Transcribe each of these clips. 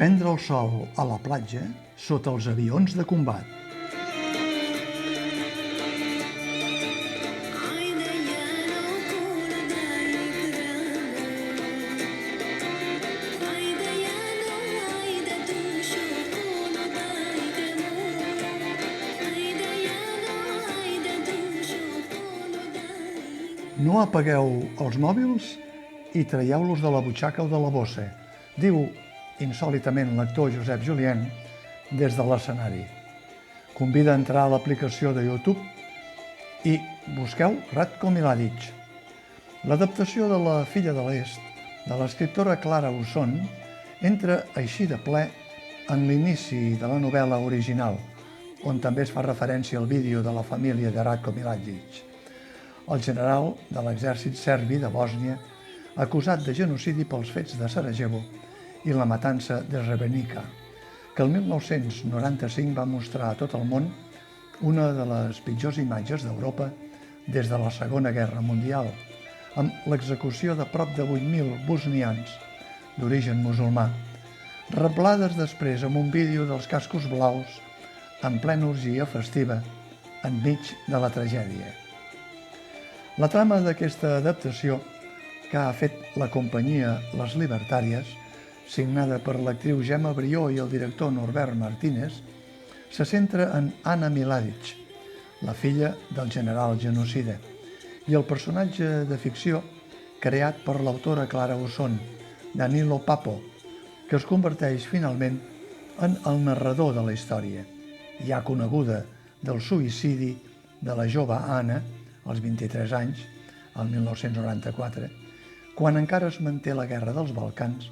Prendre el sol a la platja sota els avions de combat. No apagueu els mòbils i traieu-los de la butxaca o de la bossa, diu insòlitament l'actor Josep Julien des de l'escenari. Convida a entrar a l'aplicació de YouTube i busqueu Ratko Mladic. L'adaptació de La filla de l'Est, de l'escriptora Clara Usón, entra així de ple en l'inici de la novel·la original, on també es fa referència al vídeo de la família de Ratko Mladic, el general de l'exèrcit serbi de Bòsnia, acusat de genocidi pels fets de Sarajevo i la matança de Srebrenica, que el 1995 va mostrar a tot el món una de les pitjors imatges d'Europa des de la Segona Guerra Mundial, amb l'execució de prop de 8.000 bosnians d'origen musulmà, reblades després amb un vídeo dels cascos blaus en plena orgia festiva, enmig de la tragèdia. La trama d'aquesta adaptació, que ha fet la companyia Les Libertàries, signada per l'actriu Gemma Brió i el director Norbert Martínez, se centra en Anna Mladic, la filla del general genocida, i el personatge de ficció creat per l'autora Clara Usón, Danilo Papo, que es converteix finalment en el narrador de la història, ja coneguda del suïcidi de la jove Anna, als 23 anys, el 1994, quan encara es manté la guerra dels Balcans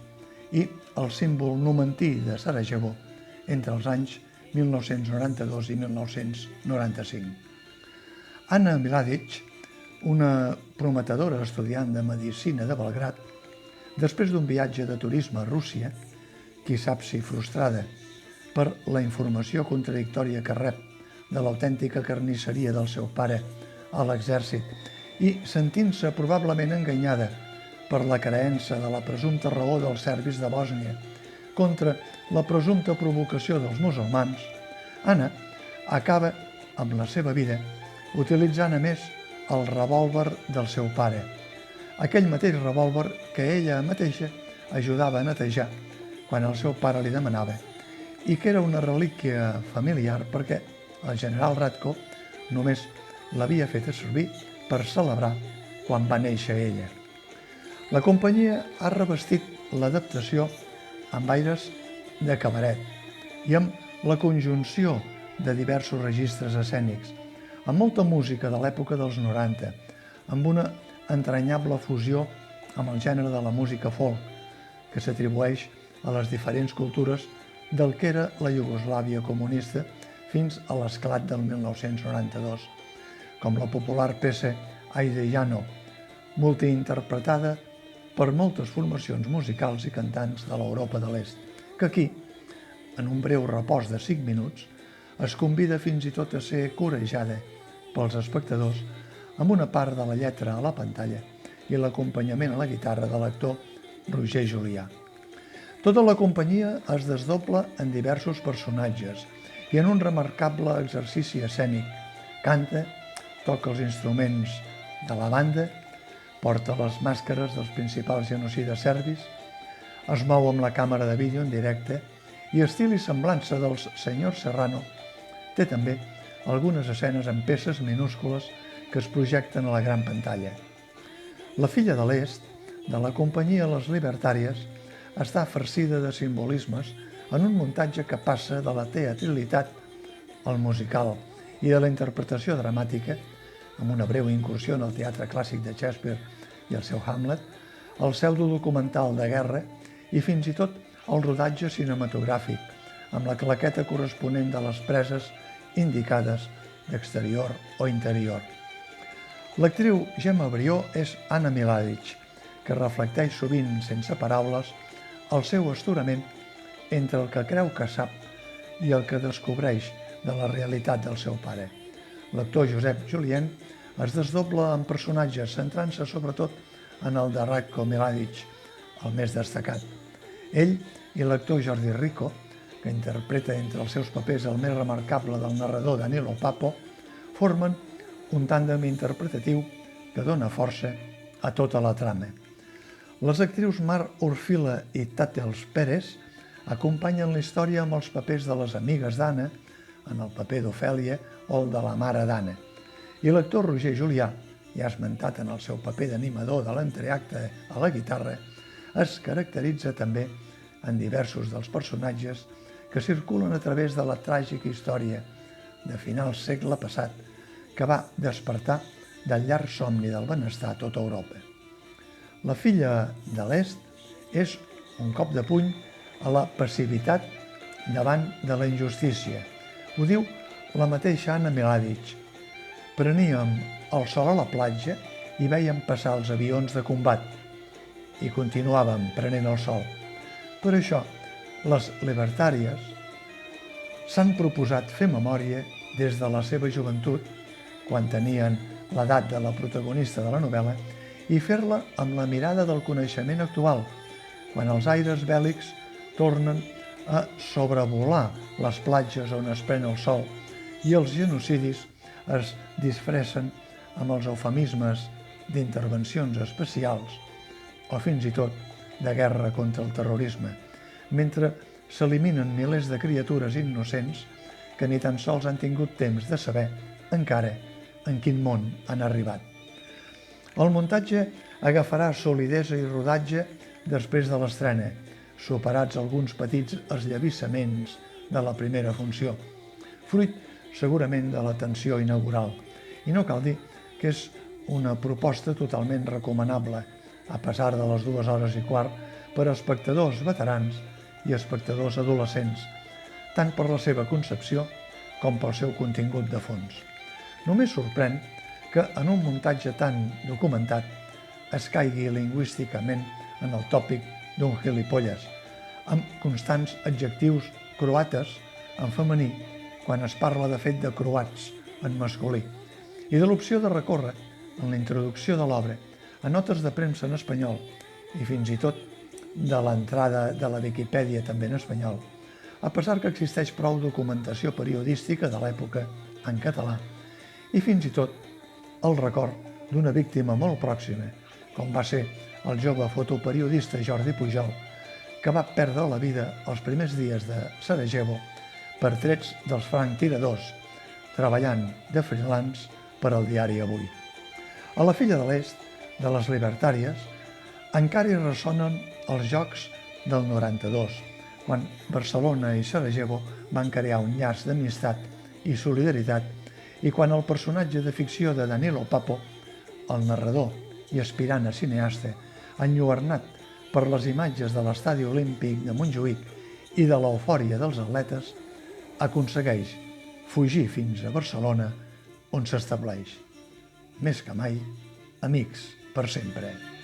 i el símbol numantí de Sarajevo entre els anys 1992 i 1995. Anna Mladic, una prometedora estudiant de Medicina de Belgrad, després d'un viatge de turisme a Rússia, qui sap si frustrada per la informació contradictòria que rep de l'autèntica carnisseria del seu pare a l'exèrcit i sentint-se probablement enganyada per la creença de la presumpta raó dels serbis de Bòsnia contra la presumpta provocació dels musulmans, Anna acaba amb la seva vida utilitzant a més el revòlver del seu pare, aquell mateix revòlver que ella mateixa ajudava a netejar quan el seu pare li demanava i que era una relíquia familiar perquè el general Ratko només l'havia fet servir per celebrar quan va néixer ella. La companyia ha revestit l'adaptació amb aires de cabaret i amb la conjunció de diversos registres escènics, amb molta música de l'època dels 90, amb una entranyable fusió amb el gènere de la música folk, que s'atribueix a les diferents cultures del que era la Iugoslàvia comunista fins a l'esclat del 1992, com la popular peça Ajde Jano, multiinterpretada per moltes formacions musicals i cantants de l'Europa de l'Est, que aquí, en un breu repòs de 5 minuts, es convida fins i tot a ser corejada pels espectadors amb una part de la lletra a la pantalla i l'acompanyament a la guitarra de l'actor Roger Julià. Tota la companyia es desdobla en diversos personatges i en un remarcable exercici escènic. Canta, toca els instruments de la banda, porta les màscares dels principals genocides serbis, es mou amb la càmera de vídeo en directe i estil i semblança dels senyors Serrano, té també algunes escenes en peces minúscules que es projecten a la gran pantalla. La filla de l'Est, de la companyia Les Libertàries, està farcida de simbolismes en un muntatge que passa de la teatralitat al musical i de la interpretació dramàtica, amb una breu incursió en el teatre clàssic de Shakespeare i el seu Hamlet, el pseudodocumental de guerra i fins i tot el rodatge cinematogràfic, amb la claqueta corresponent de les preses indicades d'exterior o interior. L'actriu Gemma Brió és Anna Mladic, que reflecteix sovint sense paraules el seu astorament entre el que creu que sap i el que descobreix de la realitat del seu pare. L'actor Josep Julien es desdobla en personatges centrant-se sobretot en el de Ratko Mladic, el més destacat. Ell i l'actor Jordi Rico, que interpreta entre els seus papers el més remarcable del narrador Danilo Papo, formen un tàndem interpretatiu que dona força a tota la trama. Les actrius Mar Orfila i Tàtels Pérez acompanyen la història amb els papers de les amigues d'Anna, en el paper d'Ofèlia o el de la mare d'Anna, i l'actor Roger Julià, ja esmentat en el seu paper d'animador de l'entreacte a la guitarra, es caracteritza també en diversos dels personatges que circulen a través de la tràgica història de final segle passat que va despertar del llarg somni del benestar a tota Europa. La filla de l'Est és un cop de puny a la passivitat davant de la injustícia. Ho diu la mateixa Anna Miladic. Preníem el sol a la platja i vèiem passar els avions de combat i continuàvem prenent el sol. Per això, les libertàries s'han proposat fer memòria des de la seva joventut, quan tenien l'edat de la protagonista de la novel·la, i fer-la amb la mirada del coneixement actual, quan els aires bèl·lics tornen a sobrevolar les platges on es pren el sol i els genocidis es disfressen amb els eufemismes d'intervencions especials o fins i tot de guerra contra el terrorisme, mentre s'eliminen milers de criatures innocents que ni tan sols han tingut temps de saber encara en quin món han arribat. El muntatge agafarà solidesa i rodatge després de l'estrena, superats alguns petits esllevissaments de la primera funció, fruit segurament de la tensió inaugural. I no cal dir que és una proposta totalment recomanable, a pesar de les 2 hores i quart, per a espectadors veterans i espectadors adolescents, tant per la seva concepció com pel seu contingut de fons. Només sorprèn que en un muntatge tan documentat es caigui lingüísticament en el tòpic d'un gilipolles, amb constants adjectius croates en femení quan es parla de fet de croats en masculí, i de l'opció de recórrer en la introducció de l'obra a notes de premsa en espanyol i fins i tot de l'entrada de la Viquipèdia també en espanyol, a pesar que existeix prou documentació periodística de l'època en català i fins i tot el record d'una víctima molt pròxima, com va ser el jove fotoperiodista Jordi Pujol, que va perdre la vida els primers dies de Sarajevo per trets dels franctiradors, treballant de freelance per al diari Avui. A la filla de l'Est, de les libertàries, encara hi ressonen els jocs del 92, quan Barcelona i Sarajevo van crear un llaç d'amistat i solidaritat i quan el personatge de ficció de Danilo Papo, el narrador i aspirant a cineasta, enlluernat per les imatges de l'estadi olímpic de Montjuïc i de l'eufòria dels atletes, aconsegueix fugir fins a Barcelona, on s'estableix. Més que mai, amics per sempre.